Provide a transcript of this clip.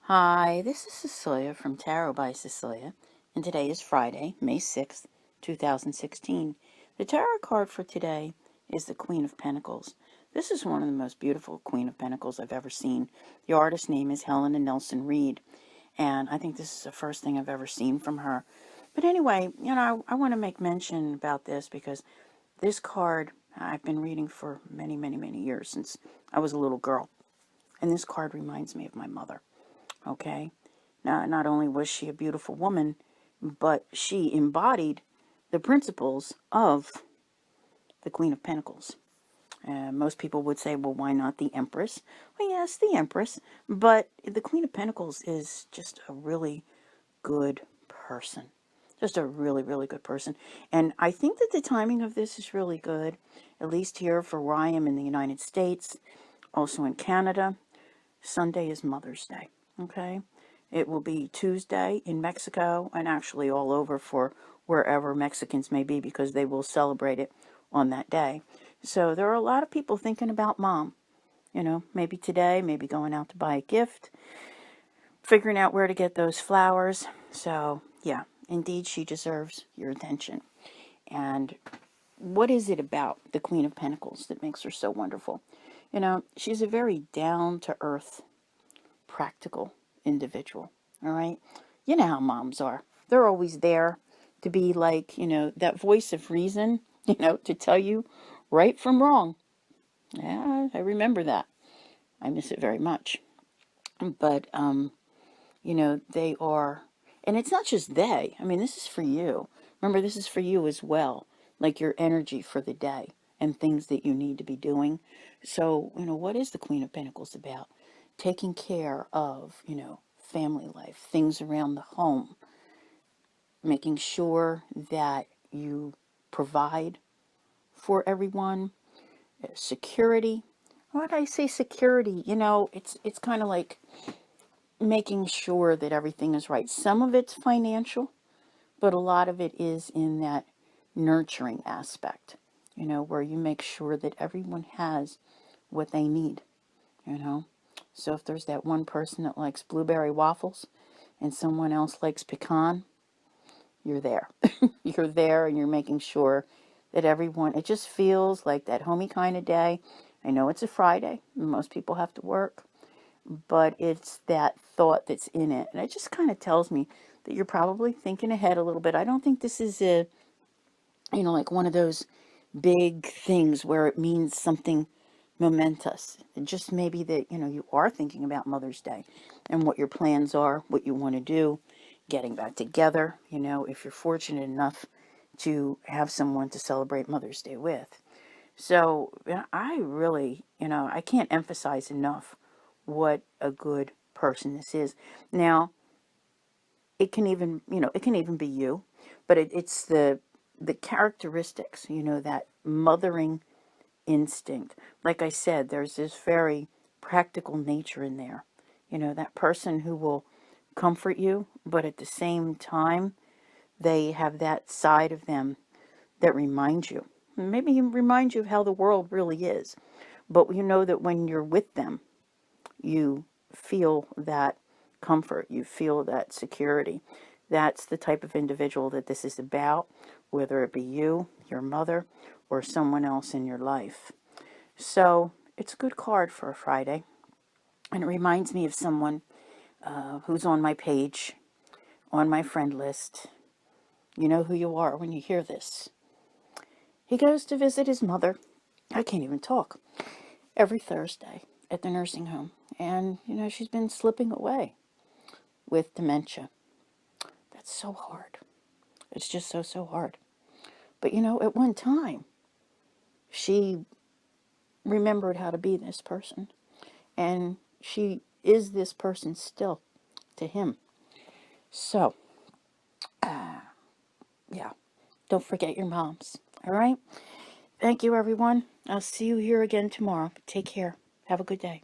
Hi, this is Cecilia from Tarot by Cecilia, and today is Friday, May 6th, 2016. The tarot card for today is the Queen of Pentacles. This is one of the most beautiful Queen of Pentacles I've ever seen. The artist's name is Helena Nelson Reed, and I think this is the first thing I've ever seen from her. But anyway, I want to make mention about this because this card I've been reading for many, many, many years, since I was a little girl. And this card reminds me of my mother. Okay, now not only was she a beautiful woman, but she embodied the principles of the Queen of Pentacles. Most people would say, well, why not the Empress? Well, yes, the Empress, but the Queen of Pentacles is just a really good person. Just a really, really good person. And I think that the timing of this is really good, at least here for where I am in the United States, also in Canada. Sunday is Mother's Day. Okay, it will be Tuesday in Mexico and actually all over for wherever Mexicans may be, because they will celebrate it on that day. So there are a lot of people thinking about mom, maybe today, maybe going out to buy a gift, figuring out where to get those flowers. So yeah, indeed, she deserves your attention. And what is it about the Queen of Pentacles that makes her so wonderful? She's a very down-to-earth, practical individual. All right. You know how moms are. They're always there to be like, that voice of reason, to tell you right from wrong. Yeah, I remember that. I miss it very much. But, they are, and it's not just they. I mean, this is for you. Remember, this is for you as well. Like your energy for the day and things that you need to be doing. So, what is the Queen of Pentacles about? Taking care of, family life, things around the home, making sure that you provide for everyone, security. When I say security, it's kind of like making sure that everything is right. Some of it's financial, but a lot of it is in that nurturing aspect, where you make sure that everyone has what they need, So if there's that one person that likes blueberry waffles and someone else likes pecan, you're there. You're there, and you're making sure that everyone, it just feels like that homey kind of day. I know it's a Friday, and most people have to work, but it's that thought that's in it. And it just kind of tells me that you're probably thinking ahead a little bit. I don't think this is like one of those big things where it means something momentous. It just maybe that, you are thinking about Mother's Day and what your plans are, what you want to do, getting back together, if you're fortunate enough to have someone to celebrate Mother's Day with. So I really, I can't emphasize enough what a good person this is. Now, it can even, be you, but it's the characteristics, that mothering instinct. Like I said, there's this very practical nature in there. That person who will comfort you, but at the same time, they have that side of them that reminds you. Maybe remind you of how the world really is. But you know that when you're with them, you feel that comfort. You feel that security. That's the type of individual that this is about, whether it be you, your mother, or someone else in your life. So it's a good card for a Friday. And it reminds me of someone who's on my page, on my friend list. You know who you are when you hear this. He goes to visit his mother. I can't even talk. Every Thursday at the nursing home. And, she's been slipping away with dementia. That's so hard. It's just so, so hard. But, at one time, she remembered how to be this person. And she is this person still to him. So, yeah, don't forget your moms. All right? Thank you, everyone. I'll see you here again tomorrow. Take care. Have a good day.